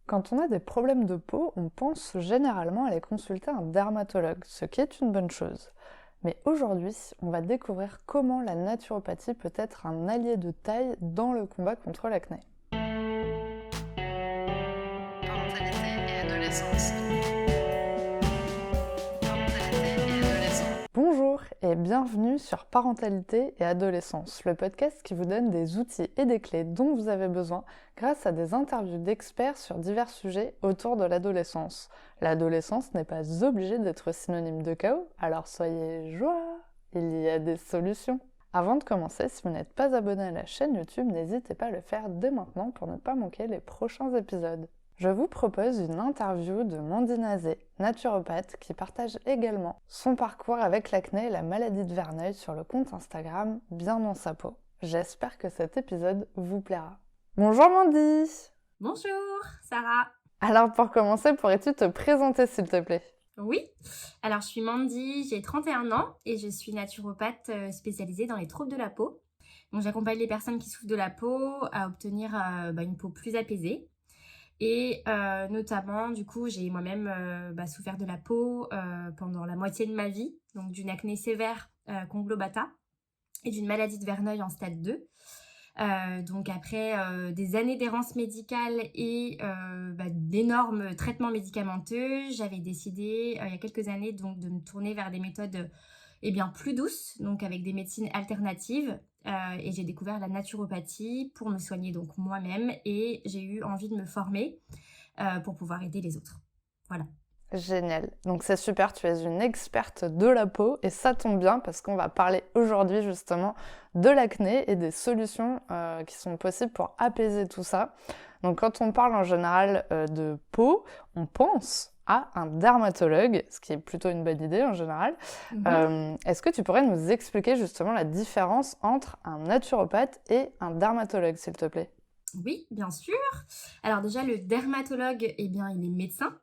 Quand on a des problèmes de peau, on pense généralement à aller consulter un dermatologue, ce qui est une bonne chose. Mais aujourd'hui, on va découvrir comment la naturopathie peut être un allié de taille dans le combat contre l'acné. Parentalité et adolescence. Bonjour et bienvenue sur Parentalité et Adolescence, le podcast qui vous donne des outils et des clés dont vous avez besoin grâce à des interviews d'experts sur divers sujets autour de l'adolescence. L'adolescence n'est pas obligée d'être synonyme de chaos, alors soyez joie, il y a des solutions. Avant de commencer, si vous n'êtes pas abonné à la chaîne YouTube, n'hésitez pas à le faire dès maintenant pour ne pas manquer les prochains épisodes. Je vous propose une interview de Mandy Nazé, naturopathe, qui partage également son parcours avec l'acné et la maladie de Verneuil sur le compte Instagram Bien dans sa peau. J'espère que cet épisode vous plaira. Bonjour Mandy! Bonjour, Sarah. Alors pour commencer, pourrais-tu te présenter s'il te plaît? Oui, alors je suis Mandy, j'ai 31 ans et je suis naturopathe spécialisée dans les troubles de la peau. Donc j'accompagne les personnes qui souffrent de la peau à obtenir une peau plus apaisée. Et notamment, du coup, j'ai moi-même souffert de la peau pendant la moitié de ma vie, donc d'une acné sévère conglobata et d'une maladie de Verneuil en stade 2. Donc après des années d'errance médicale et d'énormes traitements médicamenteux, j'avais décidé il y a quelques années donc de me tourner vers des méthodes plus douces, donc avec des médecines alternatives. Et j'ai découvert la naturopathie pour me soigner donc moi-même et j'ai eu envie de me former pour pouvoir aider les autres. Voilà. Génial. Donc c'est super, tu es une experte de la peau et ça tombe bien parce qu'on va parler aujourd'hui justement de l'acné et des solutions qui sont possibles pour apaiser tout ça. Donc quand on parle en général de peau, on pense à un dermatologue, ce qui est plutôt une bonne idée en général. Est-ce que tu pourrais nous expliquer justement la différence entre un naturopathe et un dermatologue, s'il te plaît? Oui, bien sûr. Alors déjà, le dermatologue, il est médecin.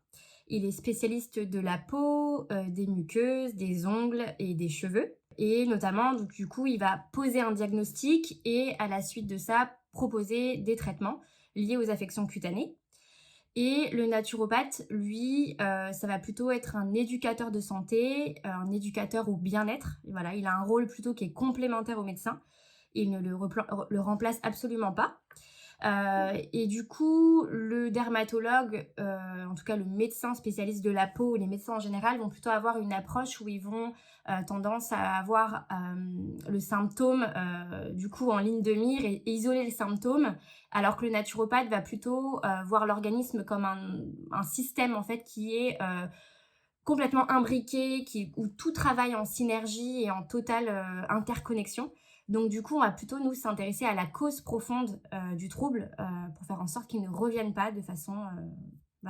Il est spécialiste de la peau, des muqueuses, des ongles et des cheveux. Et notamment, donc, du coup, il va poser un diagnostic et à la suite de ça, proposer des traitements liés aux affections cutanées. Et le naturopathe, lui, ça va plutôt être un éducateur de santé, un éducateur au bien-être. Voilà, il a un rôle plutôt qui est complémentaire au médecin. Il ne le remplace absolument pas. Et du coup, le dermatologue, en tout cas le médecin spécialiste de la peau, les médecins en général vont plutôt avoir une approche où ils vont tendance à avoir le symptôme du coup en ligne de mire et isoler le symptôme, alors que le naturopathe va plutôt voir l'organisme comme un système en fait qui est complètement imbriqué, où tout travaille en synergie et en totale interconnexion. Donc du coup, on va plutôt nous s'intéresser à la cause profonde du trouble pour faire en sorte qu'il ne revienne pas de façon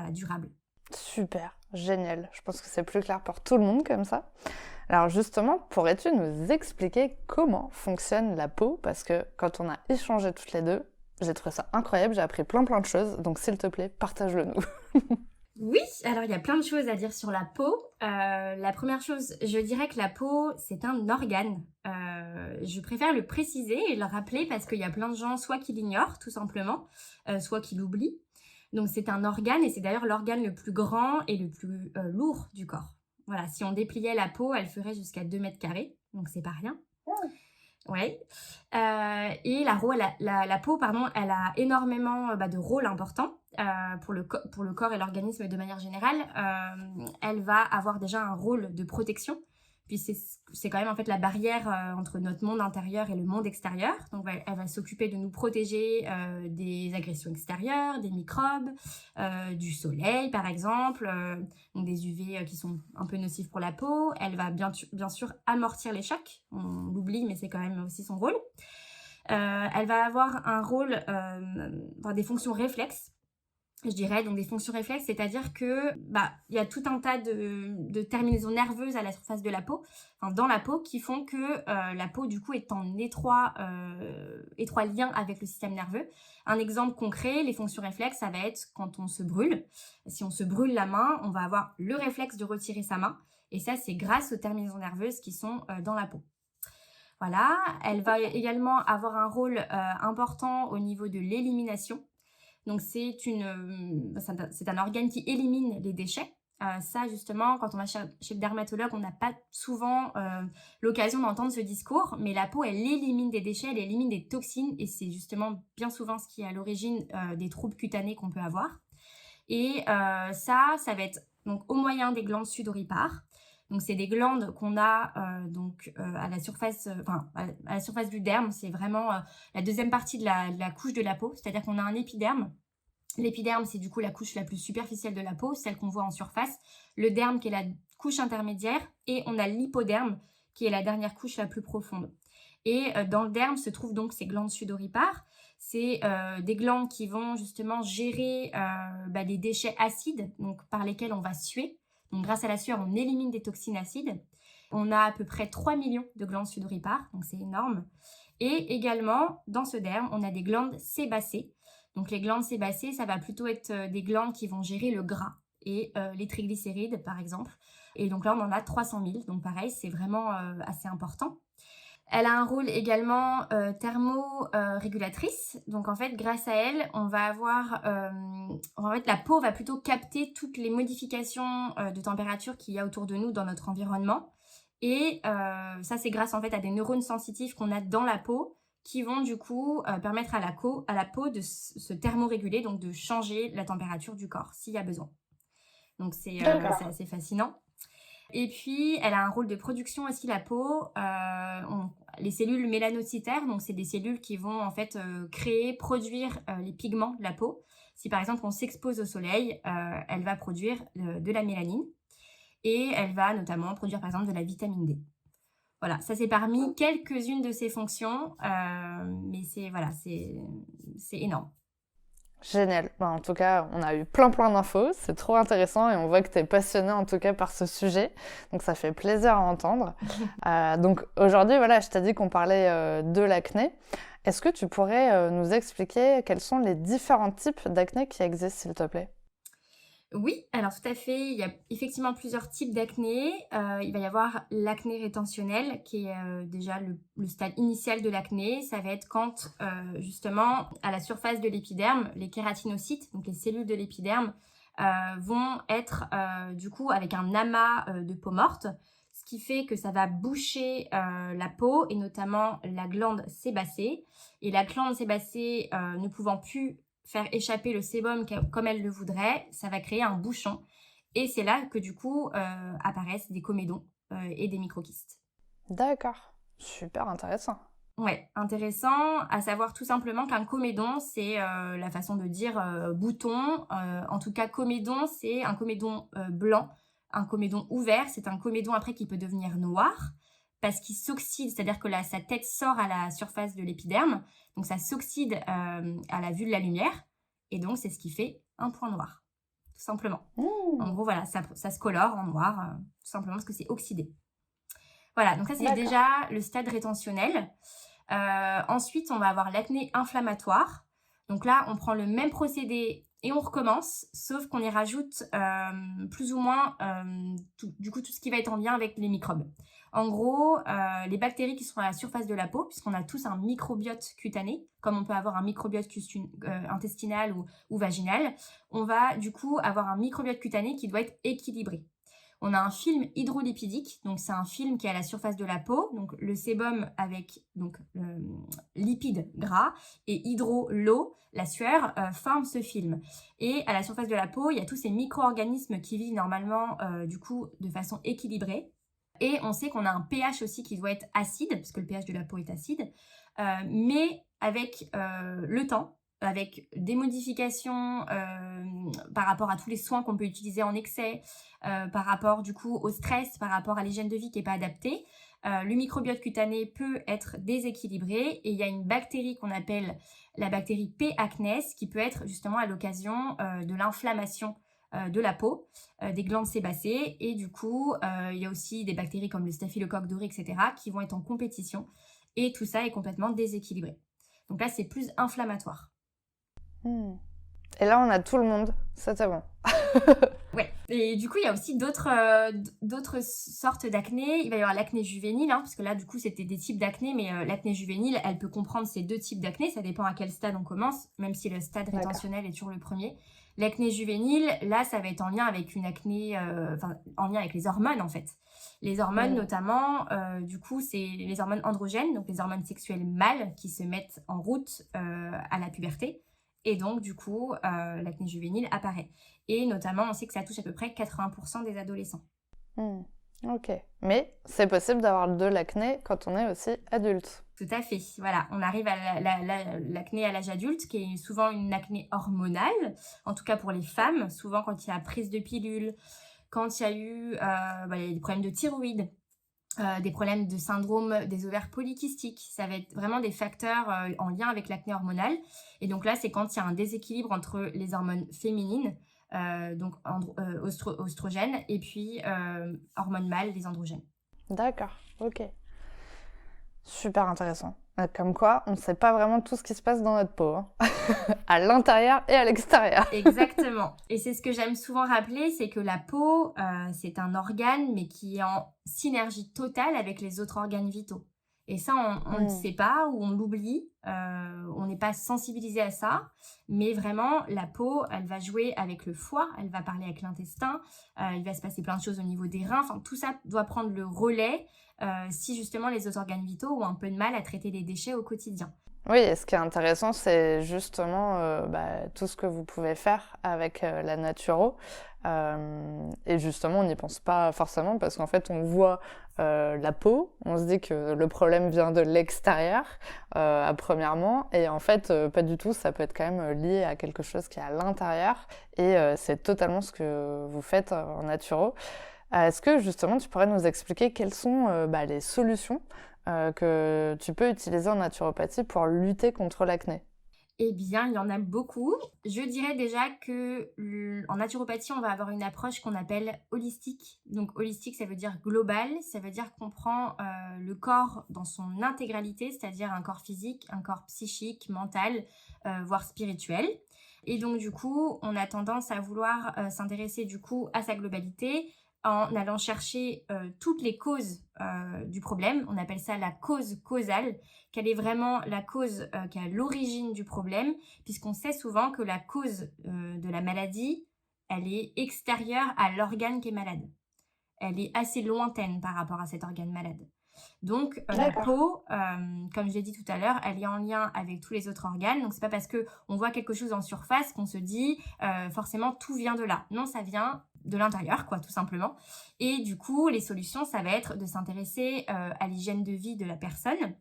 durable. Super, génial. Je pense que c'est plus clair pour tout le monde comme ça. Alors justement, pourrais-tu nous expliquer comment fonctionne la peau? Parce que quand on a échangé toutes les deux, j'ai trouvé ça incroyable, j'ai appris plein de choses. Donc s'il te plaît, partage-le nous. Oui, alors il y a plein de choses à dire sur la peau. La première chose, je dirais que la peau, c'est un organe. Je préfère le préciser et le rappeler parce qu'il y a plein de gens soit qui l'ignorent tout simplement, soit qui l'oublient. Donc c'est un organe et c'est d'ailleurs l'organe le plus grand et le plus lourd du corps. Voilà, si on dépliait la peau, elle ferait jusqu'à 2 mètres carrés, donc c'est pas rien. Ouais. Et la peau, pardon, elle a énormément de rôles importants pour le corps et l'organisme de manière générale. Elle va avoir déjà un rôle de protection, puis c'est quand même en fait la barrière entre notre monde intérieur et le monde extérieur. Donc elle va s'occuper de nous protéger des agressions extérieures, des microbes, du soleil par exemple, donc des UV qui sont un peu nocifs pour la peau. Elle va bien sûr amortir les chocs, on l'oublie mais c'est quand même aussi son rôle. Elle va avoir un rôle, des fonctions réflexes, je dirais, donc des fonctions réflexes, c'est-à-dire que y a tout un tas de terminaisons nerveuses à la surface de la peau, dans la peau, qui font que la peau du coup est en étroit lien avec le système nerveux. Un exemple concret, les fonctions réflexes, ça va être quand on se brûle. Si on se brûle la main, on va avoir le réflexe de retirer sa main, et ça c'est grâce aux terminaisons nerveuses qui sont dans la peau. Voilà, elle va également avoir un rôle important au niveau de l'élimination. Donc c'est un organe qui élimine les déchets. Ça, justement, quand on va chez le dermatologue, on n'a pas souvent l'occasion d'entendre ce discours, mais la peau, elle élimine des déchets, elle élimine des toxines, et c'est justement bien souvent ce qui est à l'origine des troubles cutanés qu'on peut avoir. Et ça va être donc au moyen des glandes sudoripares. Donc c'est des glandes qu'on a à la surface, à la surface du derme. C'est vraiment la deuxième partie de la couche de la peau, c'est-à-dire qu'on a un épiderme. L'épiderme, c'est du coup la couche la plus superficielle de la peau, celle qu'on voit en surface. Le derme, qui est la couche intermédiaire. Et on a l'hypoderme, qui est la dernière couche la plus profonde. Et dans le derme se trouvent donc ces glandes sudoripares. C'est des glandes qui vont justement gérer les déchets acides, donc par lesquels on va suer. Donc grâce à la sueur, on élimine des toxines acides. On a à peu près 3 millions de glandes sudoripares, donc c'est énorme. Et également, dans ce derme, on a des glandes sébacées. Donc les glandes sébacées, ça va plutôt être des glandes qui vont gérer le gras et les triglycérides, par exemple. Et donc là, on en a 300 000. Donc pareil, c'est vraiment assez important. Elle a un rôle également thermorégulatrice. Donc en fait, grâce à elle, on va avoir... la peau va plutôt capter toutes les modifications de température qu'il y a autour de nous dans notre environnement. Et ça, c'est grâce en fait à des neurones sensitifs qu'on a dans la peau qui vont du coup permettre à la peau de se thermoréguler, donc de changer la température du corps s'il y a besoin. Donc c'est assez fascinant. Et puis, elle a un rôle de production aussi, la peau. Les cellules mélanocytaires, donc c'est des cellules qui vont en fait produire les pigments de la peau. Si par exemple on s'expose au soleil, elle va produire de la mélanine et elle va notamment produire par exemple de la vitamine D. Voilà, ça c'est parmi quelques-unes de ses fonctions, mais c'est énorme. Génial. En tout cas, on a eu plein d'infos. C'est trop intéressant et on voit que tu es passionnée en tout cas par ce sujet. Donc ça fait plaisir à entendre. Donc aujourd'hui, voilà, je t'ai dit qu'on parlait de l'acné. Est-ce que tu pourrais nous expliquer quels sont les différents types d'acné qui existent, s'il te plaît? Oui, alors tout à fait. Il y a effectivement plusieurs types d'acné. Il va y avoir l'acné rétentionnel, qui est déjà le stade initial de l'acné. Ça va être quand, justement, à la surface de l'épiderme, les kératinocytes, donc les cellules de l'épiderme, vont être, du coup, avec un amas de peau morte, ce qui fait que ça va boucher la peau, et notamment la glande sébacée. Et la glande sébacée, ne pouvant plus faire échapper le sébum comme elle le voudrait, ça va créer un bouchon. Et c'est là que du coup apparaissent des comédons et des microkystes. D'accord, super intéressant. Ouais, intéressant, à savoir tout simplement qu'un comédon, c'est la façon de dire bouton. En tout cas, comédon, c'est un comédon blanc, un comédon ouvert. C'est un comédon après qui peut devenir noir parce qu'il s'oxyde, c'est-à-dire que sa tête sort à la surface de l'épiderme. Donc ça s'oxyde à la vue de la lumière. Et donc c'est ce qui fait un point noir, tout simplement. En gros, voilà, ça se colore en noir, tout simplement parce que c'est oxydé. Voilà, donc ça c'est déjà le stade rétentionnel. Ensuite, on va avoir l'acné inflammatoire. Donc là, on prend le même procédé et on recommence, sauf qu'on y rajoute plus ou moins tout ce qui va être en lien avec les microbes. En gros, les bactéries qui sont à la surface de la peau, puisqu'on a tous un microbiote cutané, comme on peut avoir un microbiote intestinal ou vaginal, on va du coup avoir un microbiote cutané qui doit être équilibré. On a un film hydrolipidique, donc c'est un film qui est à la surface de la peau, donc le sébum avec donc lipides gras et l'eau, la sueur, forment ce film. Et à la surface de la peau, il y a tous ces micro-organismes qui vivent normalement du coup de façon équilibrée. Et on sait qu'on a un pH aussi qui doit être acide, parce que le pH de la peau est acide, mais avec le temps, avec des modifications par rapport à tous les soins qu'on peut utiliser en excès, par rapport du coup au stress, par rapport à l'hygiène de vie qui n'est pas adaptée, le microbiote cutané peut être déséquilibré et il y a une bactérie qu'on appelle la bactérie P. acnes qui peut être justement à l'occasion de l'inflammation de la peau, des glandes sébacées et du coup il y a aussi des bactéries comme le staphylocoque doré, etc. qui vont être en compétition et tout ça est complètement déséquilibré. Donc là c'est plus inflammatoire. Et là on a tout le monde, ça c'est bon. Ouais. Et du coup, il y a aussi d'autres sortes d'acné. Il va y avoir l'acné juvénile, parce que là, du coup, c'était des types d'acné, mais l'acné juvénile, elle peut comprendre ces deux types d'acné. Ça dépend à quel stade on commence, même si le stade D'accord. rétentionnel est toujours le premier. L'acné juvénile, là, ça va être en lien avec une acné, en lien avec les hormones, en fait. Les hormones, notamment, du coup, c'est les hormones androgènes, donc les hormones sexuelles mâles qui se mettent en route à la puberté. Et donc, du coup, l'acné juvénile apparaît. Et notamment, on sait que ça touche à peu près 80% des adolescents. Ok. Mais c'est possible d'avoir de l'acné quand on est aussi adulte. Tout à fait. Voilà, on arrive à l'acné à l'âge adulte, qui est souvent une acné hormonale, en tout cas pour les femmes, souvent quand il y a prise de pilule, quand il y a eu il y a des problèmes de thyroïde, des problèmes de syndrome des ovaires polykystiques. Ça va être vraiment des facteurs en lien avec l'acné hormonale. Et donc là, c'est quand il y a un déséquilibre entre les hormones féminines, donc oestrogènes, et puis hormones mâles, les androgènes. D'accord, ok. Super intéressant. Comme quoi, on ne sait pas vraiment tout ce qui se passe dans notre peau, à l'intérieur et à l'extérieur. Exactement. Et c'est ce que j'aime souvent rappeler, c'est que la peau, c'est un organe, mais qui est en synergie totale avec les autres organes vitaux. Et ça, on ne le sait pas ou on l'oublie, on n'est pas sensibilisé à ça. Mais vraiment, la peau, elle va jouer avec le foie, elle va parler avec l'intestin, il va se passer plein de choses au niveau des reins. Enfin, tout ça doit prendre le relais si justement les autres organes vitaux ont un peu de mal à traiter les déchets au quotidien. Oui, et ce qui est intéressant, c'est justement tout ce que vous pouvez faire avec la naturo. Et justement, on n'y pense pas forcément parce qu'en fait, on voit la peau, on se dit que le problème vient de l'extérieur, premièrement, et en fait, pas du tout, ça peut être quand même lié à quelque chose qui est à l'intérieur, et c'est totalement ce que vous faites en naturo. Est-ce que justement, tu pourrais nous expliquer quelles sont les solutions que tu peux utiliser en naturopathie pour lutter contre l'acné? Eh bien, il y en a beaucoup. Je dirais déjà que en naturopathie, on va avoir une approche qu'on appelle holistique. Donc, holistique, ça veut dire global. Ça veut dire qu'on prend le corps dans son intégralité, c'est-à-dire un corps physique, un corps psychique, mental, voire spirituel. Et donc, du coup, on a tendance à vouloir s'intéresser du coup à sa globalité en allant chercher toutes les causes du problème. On appelle ça la cause causale. Quelle est vraiment la cause qui est à l'origine du problème, puisqu'on sait souvent que la cause de la maladie, elle est extérieure à l'organe qui est malade. Elle est assez lointaine par rapport à cet organe malade. Donc, la peau, comme je l'ai dit tout à l'heure, elle est en lien avec tous les autres organes. Donc, c'est pas parce qu'on voit quelque chose en surface qu'on se dit forcément tout vient de là. Non, ça vient de l'intérieur, quoi, tout simplement. Et du coup, les solutions, ça va être de s'intéresser à l'hygiène de vie de la personne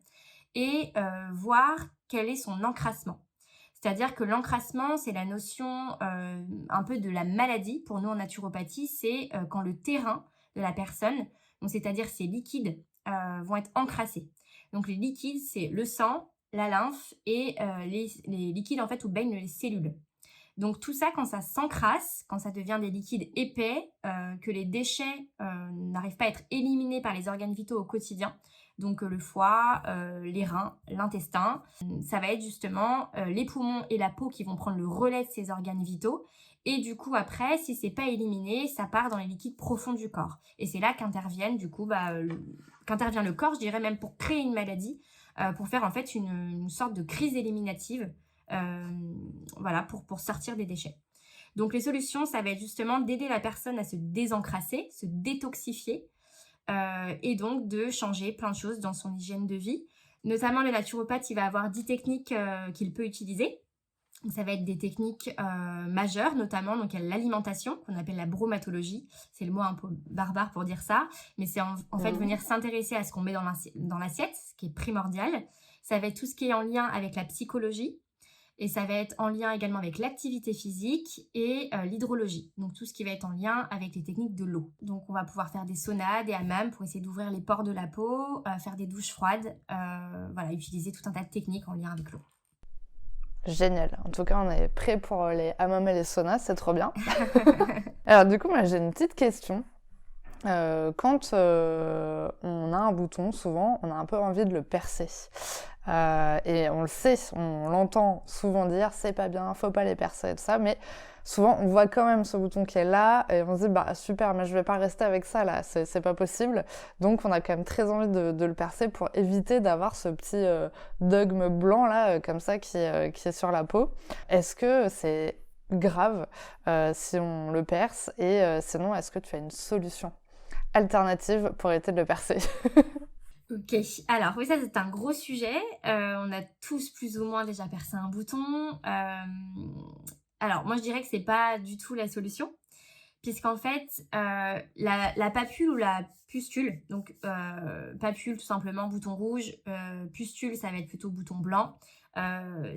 et voir quel est son encrassement. C'est-à-dire que l'encrassement, c'est la notion un peu de la maladie. Pour nous, en naturopathie, c'est quand le terrain de la personne, donc c'est-à-dire ses liquides, vont être encrassés. Donc les liquides, c'est le sang, la lymphe et les liquides en fait où baignent les cellules. Donc tout ça, quand ça s'encrasse, quand ça devient des liquides épais, que les déchets n'arrivent pas à être éliminés par les organes vitaux au quotidien, donc le foie, les reins, l'intestin, ça va être justement les poumons et la peau qui vont prendre le relais de ces organes vitaux. Et du coup, après, si c'est pas éliminé, ça part dans les liquides profonds du corps. Et c'est là qu'interviennent, du coup, qu'intervient le corps, je dirais même pour créer une maladie, pour faire en fait une sorte de crise éliminative, pour sortir des déchets. Donc les solutions, ça va être justement d'aider la personne à se désencrasser, se détoxifier, et donc de changer plein de choses dans son hygiène de vie. Notamment, le naturopathe, il va avoir 10 techniques qu'il peut utiliser. Donc, ça va être des techniques majeures, notamment donc, il y a l'alimentation, qu'on appelle la bromatologie. C'est le mot un peu barbare pour dire ça, mais c'est en fait venir s'intéresser à ce qu'on met dans l'assiette, ce qui est primordial. Ça va être tout ce qui est en lien avec la psychologie, et ça va être en lien également avec l'activité physique et l'hydrologie. Donc tout ce qui va être en lien avec les techniques de l'eau. Donc on va pouvoir faire des saunas, des hammams pour essayer d'ouvrir les pores de la peau, faire des douches froides, utiliser tout un tas de techniques en lien avec l'eau. Génial. En tout cas, on est prêt pour les hammams et les saunas, c'est trop bien. Alors du coup, moi j'ai une petite question. Quand on a un bouton, souvent, on a un peu envie de le percer. Et on le sait, on l'entend souvent dire, c'est pas bien, faut pas les percer et tout ça, mais souvent on voit quand même ce bouton qui est là et on se dit bah super, mais je vais pas rester avec ça là, c'est pas possible. Donc on a quand même très envie de le percer pour éviter d'avoir ce petit dogme blanc là comme ça qui est sur la peau. Est-ce que c'est grave si on le perce et sinon est-ce que tu as une solution alternative pour éviter de le percer? Ok, alors oui, ça c'est un gros sujet. On a tous plus ou moins déjà percé un bouton. Alors moi je dirais que c'est pas du tout la solution, puisqu'en fait la papule ou la pustule, donc papule tout simplement bouton rouge, pustule ça va être plutôt bouton blanc.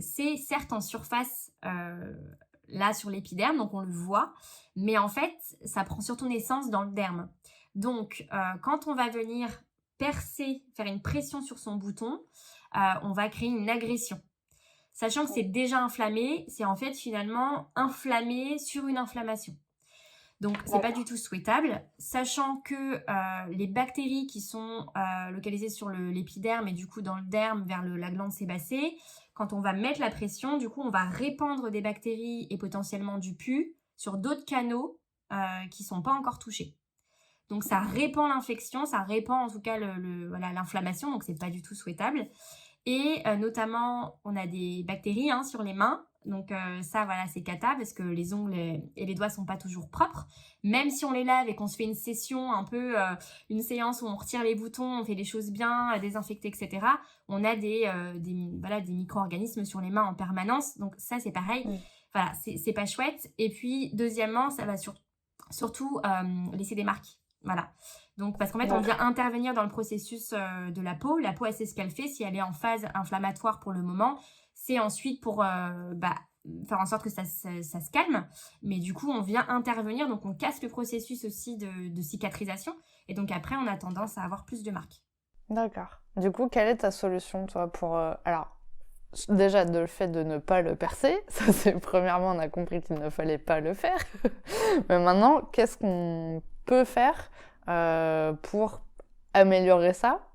C'est certes en surface là sur l'épiderme, donc on le voit, mais en fait ça prend surtout naissance dans le derme. Donc quand on va venir percer, faire une pression sur son bouton, on va créer une agression. Sachant que c'est déjà inflammé, c'est en fait finalement inflammé sur une inflammation. Donc c'est pas du tout souhaitable, sachant que les bactéries qui sont localisées sur l'épiderme et du coup dans le derme vers la glande sébacée, quand on va mettre la pression, du coup on va répandre des bactéries et potentiellement du pus sur d'autres canaux qui sont pas encore touchés. Donc ça répand l'infection, ça répand en tout cas l'inflammation, donc c'est pas du tout souhaitable. Et notamment, on a des bactéries sur les mains. Donc ça, voilà, c'est cata parce que les ongles et les doigts sont pas toujours propres. Même si on les lave et qu'on se fait une session, un peu une séance où on retire les boutons, on fait les choses bien, désinfecter, etc. On a des micro-organismes sur les mains en permanence. Donc ça, c'est pareil. Voilà, c'est pas chouette. Et puis, deuxièmement, ça va surtout laisser des marques. Voilà. Donc, parce qu'en fait, on vient intervenir dans le processus de la peau. La peau, elle sait ce qu'elle fait. Si elle est en phase inflammatoire pour le moment, c'est ensuite pour faire en sorte que ça se calme. Mais du coup, on vient intervenir. Donc, on casse le processus aussi de cicatrisation. Et donc, après, on a tendance à avoir plus de marques. D'accord. Du coup, quelle est ta solution, toi, pour... Alors, déjà, le fait de ne pas le percer, ça c'est premièrement, on a compris qu'il ne fallait pas le faire. Mais maintenant, qu'est-ce qu'on peut faire pour améliorer ça,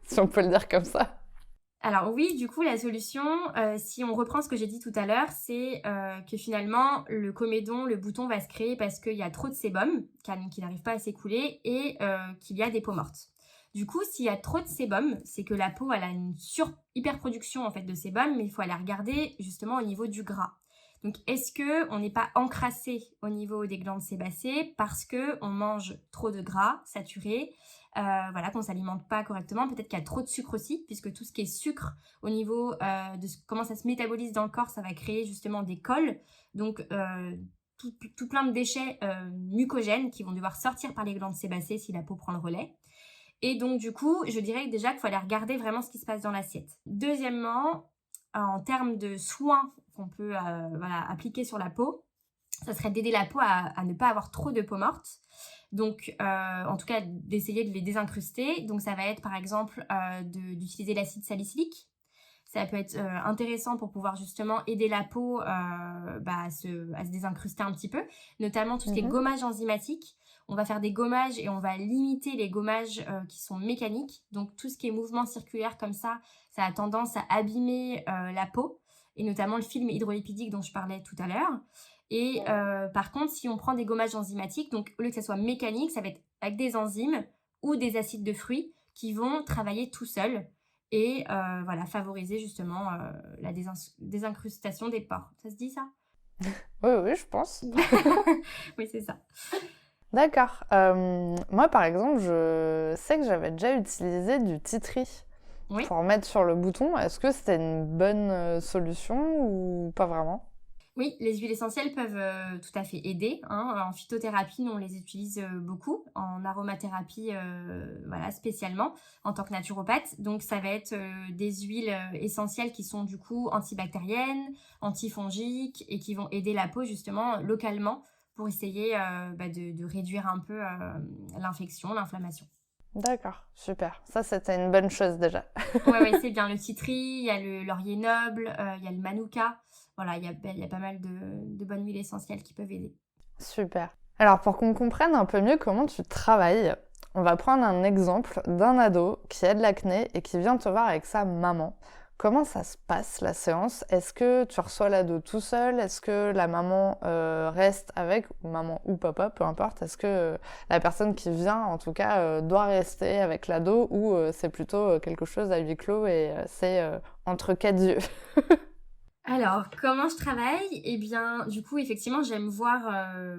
si on peut le dire comme ça? Alors oui, du coup, la solution, si on reprend ce que j'ai dit tout à l'heure, c'est que finalement, le comédon, le bouton va se créer parce qu'il y a trop de sébum, qui n'arrive pas à s'écouler, et qu'il y a des peaux mortes. Du coup, s'il y a trop de sébum, c'est que la peau, elle a une hyperproduction en fait de sébum, mais il faut aller regarder justement au niveau du gras. Donc, est-ce qu'on n'est pas encrassé au niveau des glandes sébacées parce qu'on mange trop de gras saturé, qu'on ne s'alimente pas correctement? Peut-être qu'il y a trop de sucre aussi, puisque tout ce qui est sucre au niveau de comment ça se métabolise dans le corps, ça va créer justement des cols. Donc, tout plein de déchets mucogènes qui vont devoir sortir par les glandes sébacées si la peau prend le relais. Et donc, du coup, je dirais déjà qu'il faut aller regarder vraiment ce qui se passe dans l'assiette. Deuxièmement, en termes de soins qu'on peut appliquer sur la peau, ça serait d'aider la peau à ne pas avoir trop de peau morte. Donc, en tout cas, d'essayer de les désincruster. Donc, ça va être, par exemple, d'utiliser l'acide salicylique. Ça peut être intéressant pour pouvoir justement aider la peau à se désincruster un petit peu. Notamment tout ce qui est gommage enzymatique. On va faire des gommages et on va limiter les gommages qui sont mécaniques. Donc, tout ce qui est mouvement circulaire comme ça a tendance à abîmer la peau. Et notamment le film hydrolipidique dont je parlais tout à l'heure. Et par contre, si on prend des gommages enzymatiques, donc au lieu que ça soit mécanique, ça va être avec des enzymes ou des acides de fruits qui vont travailler tout seuls et favoriser justement la désincrustation des pores. Ça se dit ça? Oui, je pense. Oui, c'est ça. D'accord. Moi, par exemple, je sais que j'avais déjà utilisé du tea tree pour mettre sur le bouton. Est-ce que c'était une bonne solution ou pas vraiment? Oui, les huiles essentielles peuvent tout à fait aider. En phytothérapie, nous, on les utilise beaucoup. En aromathérapie, spécialement, en tant que naturopathe. Donc, ça va être des huiles essentielles qui sont du coup antibactériennes, antifongiques et qui vont aider la peau justement localement pour essayer de réduire un peu l'infection, l'inflammation. D'accord, super. Ça, c'était une bonne chose déjà. Oui, c'est bien. Le citri, il y a le laurier noble, il y a le manuka. Voilà, il y a pas mal de bonnes huiles essentielles qui peuvent aider. Super. Alors, pour qu'on comprenne un peu mieux comment tu travailles, on va prendre un exemple d'un ado qui a de l'acné et qui vient te voir avec sa maman. Comment ça se passe la séance? Est-ce que tu reçois l'ado tout seul? Est-ce que la maman reste avec, ou maman ou papa, peu importe? Est-ce que la personne qui vient, en tout cas, doit rester avec l'ado ou c'est plutôt quelque chose à huis clos et c'est entre quatre yeux? Alors, comment je travaille? Eh bien, du coup, effectivement, j'aime voir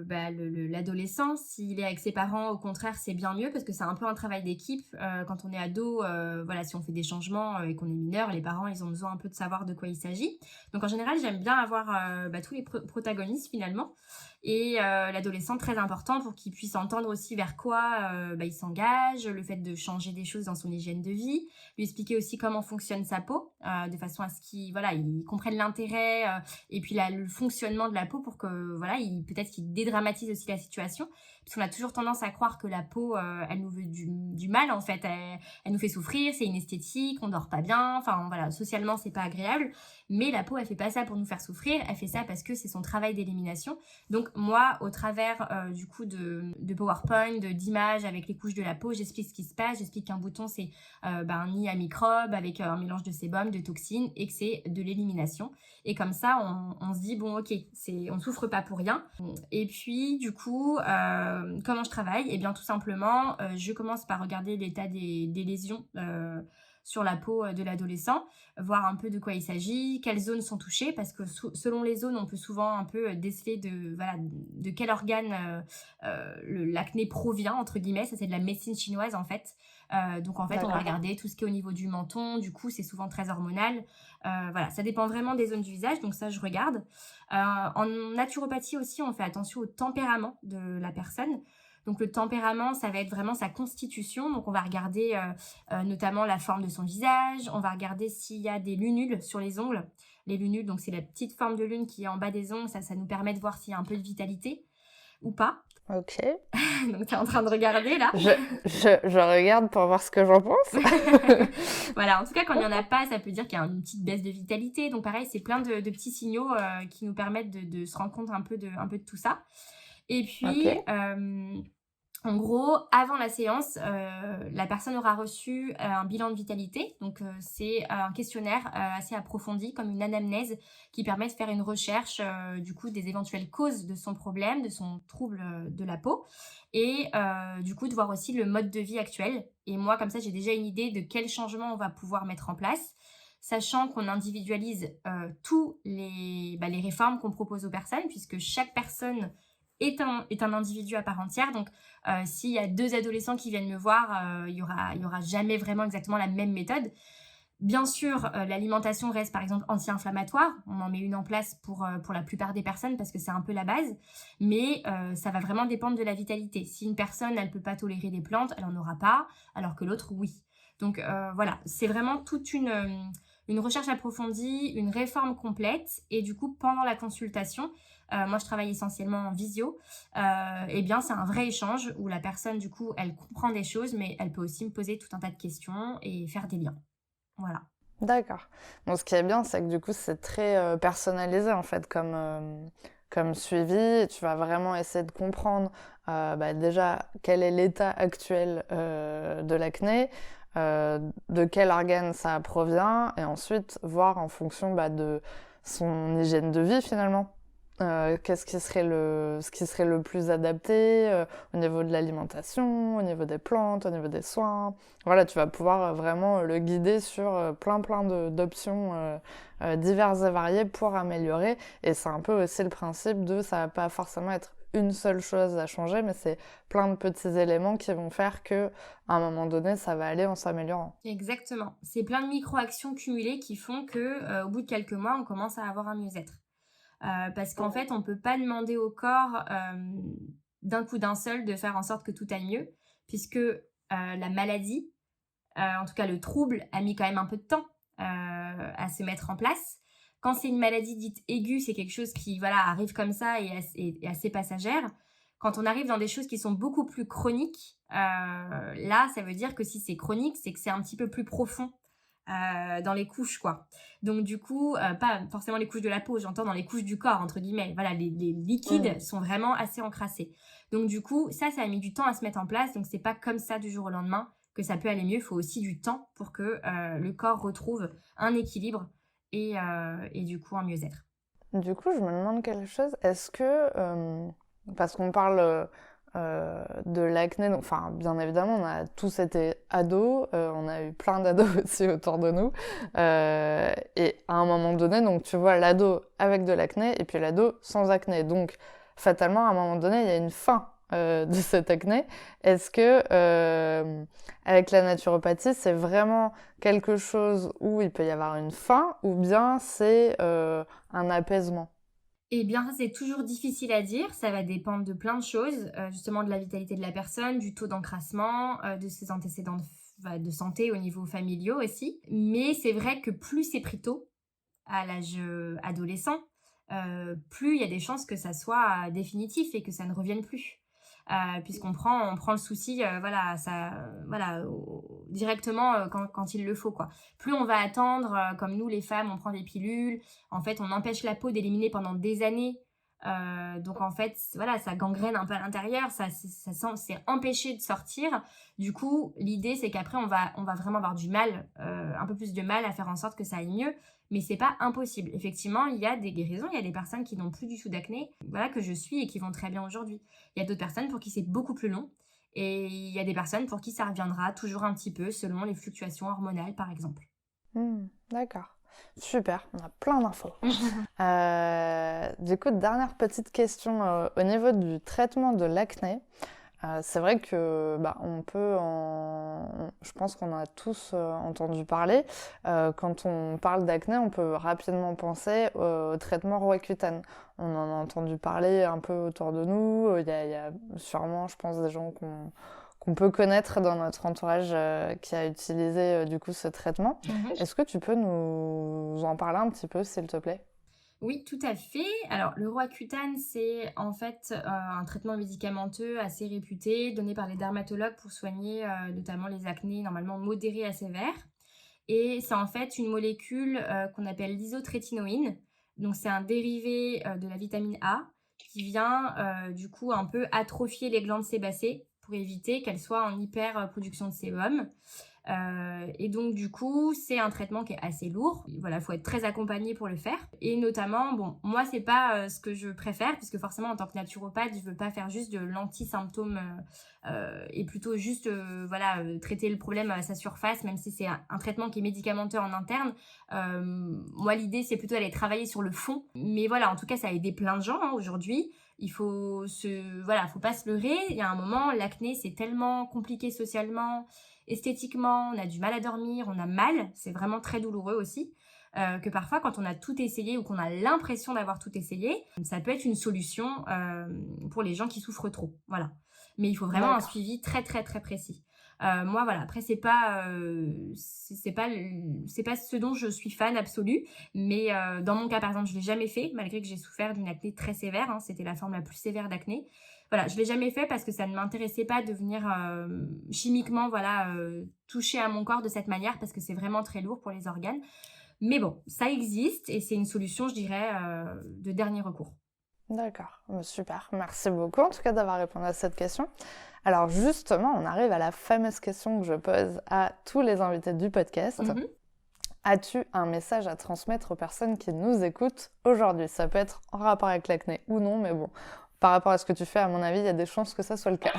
l'adolescent. S'il est avec ses parents, au contraire, c'est bien mieux parce que c'est un peu un travail d'équipe. Quand on est ado, voilà, si on fait des changements et qu'on est mineur, les parents, ils ont besoin un peu de savoir de quoi il s'agit. Donc, en général, j'aime bien avoir tous les protagonistes finalement. Et l'adolescent, très important pour qu'il puisse entendre aussi vers quoi il s'engage, le fait de changer des choses dans son hygiène de vie, lui expliquer aussi comment fonctionne sa peau, de façon à ce qu'il il comprenne l'intérêt et puis le fonctionnement de la peau pour que peut-être qu'il dédramatise aussi la situation, parce qu'on a toujours tendance à croire que la peau elle nous veut du mal en fait, elle nous fait souffrir, c'est inesthétique, on dort pas bien, enfin voilà, socialement c'est pas agréable, mais la peau elle fait pas ça pour nous faire souffrir, elle fait ça parce que c'est son travail d'élimination. Donc moi, au travers du coup de PowerPoint, d'images avec les couches de la peau, j'explique ce qui se passe, j'explique qu'un bouton c'est un nid à microbes avec un mélange de sébum, de toxines et que c'est de l'élimination. Et comme ça, on se dit bon ok, on souffre pas pour rien. Et puis du coup, comment je travaille? Eh bien tout simplement, je commence par regarder l'état des lésions sur la peau de l'adolescent, voir un peu de quoi il s'agit, quelles zones sont touchées, parce que selon les zones, on peut souvent un peu déceler de quel organe l'acné provient, entre guillemets. Ça, c'est de la médecine chinoise, en fait. Donc, en fait, on va regarder tout ce qui est au niveau du menton. Du coup, c'est souvent très hormonal. Voilà, ça dépend vraiment des zones du visage. Donc, ça, je regarde. En naturopathie aussi, on fait attention au tempérament de la personne. Donc le tempérament, ça va être vraiment sa constitution. Donc on va regarder notamment la forme de son visage. On va regarder s'il y a des lunules sur les ongles. Les lunules, donc c'est la petite forme de lune qui est en bas des ongles. Ça nous permet de voir s'il y a un peu de vitalité ou pas. Ok. Donc tu es en train de regarder là. Je regarde pour voir ce que j'en pense. Voilà, en tout cas quand il n'y en a pas, ça peut dire qu'il y a une petite baisse de vitalité. Donc pareil, c'est plein de petits signaux qui nous permettent de se rendre compte un peu de tout ça. Et puis, en gros, avant la séance, la personne aura reçu un bilan de vitalité. Donc, c'est un questionnaire assez approfondi, comme une anamnèse, qui permet de faire une recherche du coup des éventuelles causes de son problème, de son trouble de la peau, et du coup de voir aussi le mode de vie actuel. Et moi, comme ça, j'ai déjà une idée de quels changements on va pouvoir mettre en place, sachant qu'on individualise tous les réformes qu'on propose aux personnes, puisque chaque personne est un individu à part entière. Donc, s'il y a 2 adolescents qui viennent me voir, il y aura jamais vraiment exactement la même méthode. Bien sûr, l'alimentation reste par exemple anti-inflammatoire. On en met une en place pour la plupart des personnes parce que c'est un peu la base. Mais ça va vraiment dépendre de la vitalité. Si une personne, elle peut pas tolérer les plantes, elle en aura pas, alors que l'autre, oui. Donc voilà, c'est vraiment toute une recherche approfondie, une réforme complète. Et du coup, pendant la consultation, moi je travaille essentiellement en visio, eh bien c'est un vrai échange où la personne du coup elle comprend des choses, mais elle peut aussi me poser tout un tas de questions et faire des liens. Voilà. D'accord. Bon, ce qui est bien, c'est que du coup, c'est très personnalisé en fait comme suivi. Et tu vas vraiment essayer de comprendre déjà quel est l'état actuel de l'acné, de quel organe ça provient, et ensuite voir en fonction de son hygiène de vie finalement. Ce qui serait le plus adapté au niveau de l'alimentation, au niveau des plantes, au niveau des soins. Voilà, tu vas pouvoir vraiment le guider sur plein d'options diverses et variées pour améliorer. Et c'est un peu aussi le principe de ça va pas forcément être une seule chose à changer, mais c'est plein de petits éléments qui vont faire que à un moment donné, ça va aller en s'améliorant. Exactement. C'est plein de micro-actions cumulées qui font que au bout de quelques mois, on commence à avoir un mieux-être. Parce qu'en fait, on peut pas demander au corps d'un coup d'un seul de faire en sorte que tout aille mieux, puisque la maladie, en tout cas le trouble, a mis quand même un peu de temps à se mettre en place. Quand c'est une maladie dite aiguë, c'est quelque chose qui arrive comme ça et est assez passagère. Quand on arrive dans des choses qui sont beaucoup plus chroniques, là, ça veut dire que si c'est chronique, c'est que c'est un petit peu plus profond dans les couches, quoi. Donc, du coup, pas forcément les couches de la peau, j'entends dans les couches du corps, entre guillemets. Voilà, les liquides sont vraiment assez encrassés. Donc, du coup, ça a mis du temps à se mettre en place. Donc, c'est pas comme ça du jour au lendemain que ça peut aller mieux. Il faut aussi du temps pour que le corps retrouve un équilibre et du coup un mieux-être. Du coup, je me demande quelque chose. Est-ce que, parce qu'on parle de l'acné, enfin, bien évidemment, on a tous été ados, on a eu plein d'ados aussi autour de nous. Et à un moment donné, donc tu vois l'ado avec de l'acné et puis l'ado sans acné. Donc, fatalement, à un moment donné, il y a une fin de cette acné. Est-ce que, avec la naturopathie, c'est vraiment quelque chose où il peut y avoir une fin ou bien c'est un apaisement? Eh bien, c'est toujours difficile à dire. Ça va dépendre de plein de choses, justement de la vitalité de la personne, du taux d'encrassement, de ses antécédents de santé au niveau familiaux aussi. Mais c'est vrai que plus c'est pris tôt, à l'âge adolescent, plus il y a des chances que ça soit définitif et que ça ne revienne plus. On prend le souci directement quand il le faut, quoi. Plus on va attendre, comme nous les femmes, on prend des pilules, en fait on empêche la peau d'éliminer pendant des années. Donc en fait, voilà, ça gangrène un peu à l'intérieur, c'est empêché de sortir. Du coup, l'idée c'est qu'après on va vraiment avoir du mal, un peu plus de mal à faire en sorte que ça aille mieux. Mais c'est pas impossible. Effectivement, il y a des guérisons, il y a des personnes qui n'ont plus du tout d'acné, voilà, que je suis et qui vont très bien aujourd'hui. Il y a d'autres personnes pour qui c'est beaucoup plus long. Et il y a des personnes pour qui ça reviendra toujours un petit peu selon les fluctuations hormonales, par exemple. D'accord. Super, on a plein d'infos. Du coup, dernière petite question au niveau du traitement de l'acné. C'est vrai que je pense qu'on a tous entendu parler. Quand on parle d'acné, on peut rapidement penser au traitement Roaccutane. On en a entendu parler un peu autour de nous. Il y a sûrement, je pense, des gens qu'on peut connaître dans notre entourage qui a utilisé du coup ce traitement. Est-ce que tu peux nous en parler un petit peu, s'il te plaît? Oui, tout à fait. Alors, le Roaccutane, c'est en fait un traitement médicamenteux assez réputé, donné par les dermatologues pour soigner notamment les acnés normalement modérés à sévères. Et c'est en fait une molécule qu'on appelle l'isotrétinoïne. Donc, c'est un dérivé de la vitamine A qui vient du coup un peu atrophier les glandes sébacées pour éviter qu'elles soient en hyper production de sébum. Et donc du coup, c'est un traitement qui est assez lourd. Voilà, faut être très accompagné pour le faire. Et notamment, bon, moi c'est pas ce que je préfère, puisque forcément en tant que naturopathe, je veux pas faire juste de l'anti-symptôme et plutôt juste traiter le problème à sa surface, même si c'est un traitement qui est médicamenteux en interne. Moi l'idée c'est plutôt d'aller travailler sur le fond. Mais voilà, en tout cas ça a aidé plein de gens aujourd'hui. Faut pas se leurrer. Il y a un moment, l'acné c'est tellement compliqué socialement, esthétiquement, on a du mal à dormir, on a mal, c'est vraiment très douloureux aussi. Que parfois, quand on a tout essayé ou qu'on a l'impression d'avoir tout essayé, ça peut être une solution pour les gens qui souffrent trop. Voilà. Mais il faut vraiment un D'accord. suivi très très très précis. Moi, voilà. Après, c'est pas ce dont je suis fan absolue. Mais dans mon cas, par exemple, je l'ai jamais fait, malgré que j'ai souffert d'une acné très sévère. Hein, c'était la forme la plus sévère d'acné. Voilà, je l'ai jamais fait parce que ça ne m'intéressait pas de venir chimiquement toucher à mon corps de cette manière parce que c'est vraiment très lourd pour les organes. Mais bon, ça existe et c'est une solution, je dirais, de dernier recours. D'accord, super. Merci beaucoup en tout cas d'avoir répondu à cette question. Alors justement, on arrive à la fameuse question que je pose à tous les invités du podcast. As-tu un message à transmettre aux personnes qui nous écoutent aujourd'hui? Ça peut être en rapport avec l'acné ou non, mais bon, par rapport à ce que tu fais, à mon avis, il y a des chances que ça soit le cas.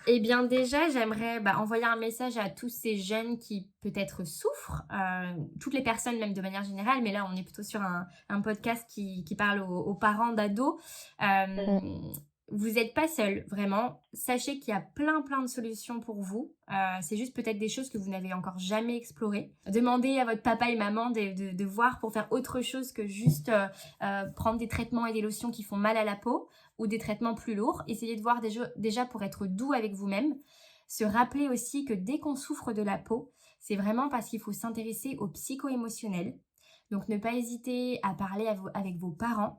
Eh bien déjà, j'aimerais envoyer un message à tous ces jeunes qui peut-être souffrent, toutes les personnes même de manière générale, mais là on est plutôt sur un podcast qui parle aux parents d'ados. Vous n'êtes pas seul, vraiment. Sachez qu'il y a plein de solutions pour vous. C'est juste peut-être des choses que vous n'avez encore jamais explorées. Demandez à votre papa et maman de voir pour faire autre chose que juste prendre des traitements et des lotions qui font mal à la peau ou des traitements plus lourds. Essayez de voir déjà pour être doux avec vous-même. Se rappeler aussi que dès qu'on souffre de la peau, c'est vraiment parce qu'il faut s'intéresser au psycho-émotionnel. Donc ne pas hésiter à parler avec vos parents.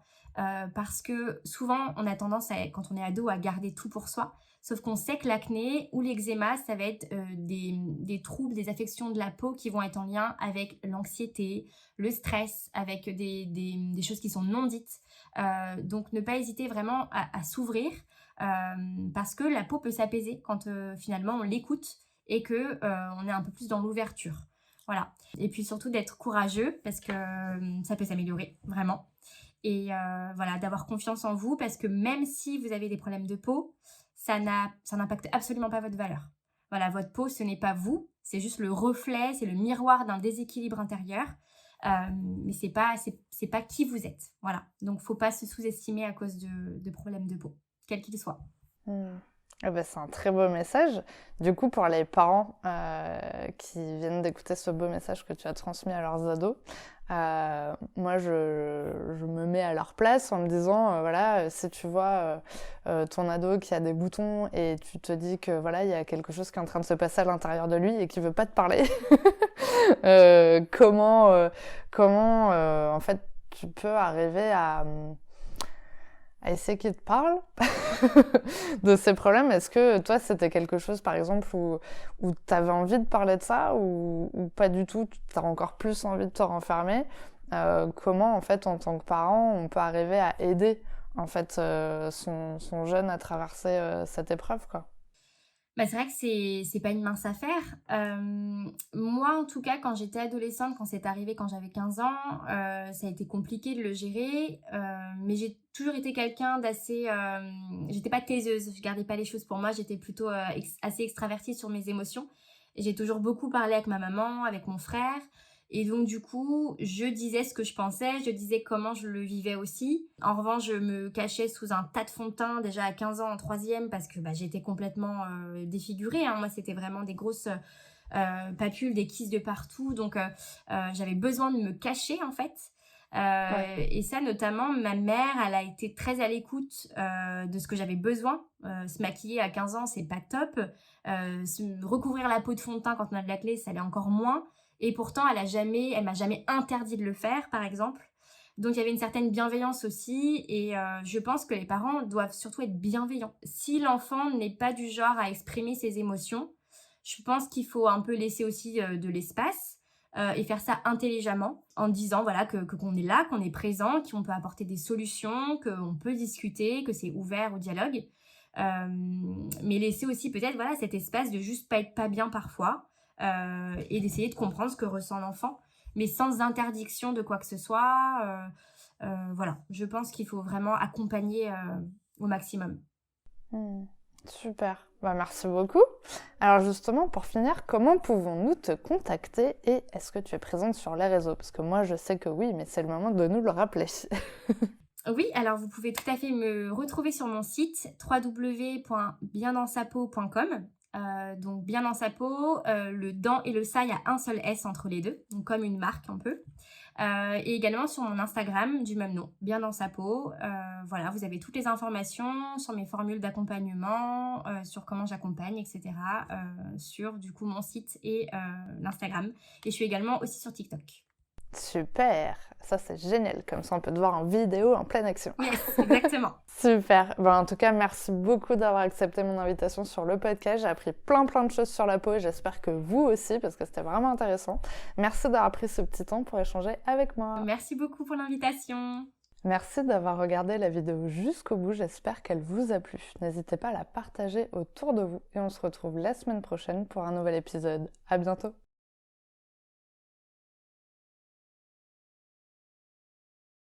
Parce que souvent, on a tendance, quand on est ado, à garder tout pour soi. Sauf qu'on sait que l'acné ou l'eczéma, ça va être des troubles, des affections de la peau qui vont être en lien avec l'anxiété, le stress, avec des choses qui sont non dites. Donc ne pas hésiter vraiment à s'ouvrir parce que la peau peut s'apaiser quand finalement on l'écoute et que on est un peu plus dans l'ouverture. Voilà. Et puis surtout d'être courageux parce que ça peut s'améliorer, vraiment. Et voilà, d'avoir confiance en vous parce que même si vous avez des problèmes de peau, ça n'impacte absolument pas votre valeur. Voilà, votre peau, ce n'est pas vous, c'est juste le reflet, c'est le miroir d'un déséquilibre intérieur. Mais c'est pas qui vous êtes. Voilà. Donc, faut pas se sous-estimer à cause de problèmes de peau, quels qu'ils soient. Ah bah, c'est un très beau message. Du coup, pour les parents qui viennent d'écouter ce beau message que tu as transmis à leurs ados, moi, je me mets à leur place en me disant, voilà, si tu vois ton ado qui a des boutons et tu te dis que voilà, il y a quelque chose qui est en train de se passer à l'intérieur de lui et qui veut pas te parler, comment en fait tu peux arriver à essayer qu'il te parle de ces problèmes. Est-ce que toi, c'était quelque chose, par exemple, où tu avais envie de parler de ça ou pas du tout, tu as encore plus envie de te renfermer? Comment, en fait, en tant que parent, on peut arriver à aider en fait, son jeune à traverser cette épreuve, quoi? Bah, c'est vrai que c'est pas une mince affaire. Moi, en tout cas, quand j'étais adolescente, quand c'est arrivé quand j'avais 15 ans, ça a été compliqué de le gérer, mais j'ai toujours été quelqu'un d'assez, j'étais pas taiseuse, je gardais pas les choses pour moi, j'étais plutôt, assez extravertie sur mes émotions et j'ai toujours beaucoup parlé avec ma maman, avec mon frère et donc du coup, je disais ce que je pensais, je disais comment je le vivais aussi. En revanche, je me cachais sous un tas de fond de teint déjà à 15 ans en troisième parce que j'étais complètement défigurée, hein. Moi, c'était vraiment des grosses papules, des kisses de partout. Donc, j'avais besoin de me cacher en fait. Ouais. Et ça, notamment, ma mère, elle a été très à l'écoute de ce que j'avais besoin. Se maquiller à 15 ans, c'est pas top. Recouvrir la peau de fond de teint quand on a de l'acné, ça l'est encore moins. Et pourtant, elle m'a jamais interdit de le faire, par exemple. Donc, il y avait une certaine bienveillance aussi. Et je pense que les parents doivent surtout être bienveillants. Si l'enfant n'est pas du genre à exprimer ses émotions, je pense qu'il faut un peu laisser aussi de l'espace et faire ça intelligemment en disant voilà qu'on est là, qu'on est présent, qu'on peut apporter des solutions, qu'on peut discuter, que c'est ouvert au dialogue. Mais laisser aussi peut-être voilà cet espace de juste pas être pas bien parfois et d'essayer de comprendre ce que ressent l'enfant, mais sans interdiction de quoi que ce soit. Voilà, je pense qu'il faut vraiment accompagner au maximum. Super, bah, merci beaucoup. Alors justement, pour finir, comment pouvons-nous te contacter et est-ce que tu es présente sur les réseaux? Parce que moi, je sais que oui, mais c'est le moment de nous le rappeler. Oui, alors vous pouvez tout à fait me retrouver sur mon site www.biendanssapeau.com. Donc bien dans sa peau, le dans et le ça, il y a un seul S entre les deux, donc comme une marque un peu. Et également sur mon Instagram du même nom, bien dans sa peau. Voilà, vous avez toutes les informations sur mes formules d'accompagnement, sur comment j'accompagne, etc. Sur du coup mon site et l'Instagram. Et je suis également aussi sur TikTok. Super, ça c'est génial, comme ça on peut te voir en vidéo en pleine action. Yes, exactement. Super, ben, en tout cas merci beaucoup d'avoir accepté mon invitation sur le podcast, j'ai appris plein de choses sur la peau et j'espère que vous aussi parce que c'était vraiment intéressant. Merci d'avoir pris ce petit temps pour échanger avec moi. Merci beaucoup pour l'invitation. Merci d'avoir regardé la vidéo jusqu'au bout, j'espère qu'elle vous a plu. N'hésitez pas à la partager autour de vous et on se retrouve la semaine prochaine pour un nouvel épisode. À bientôt.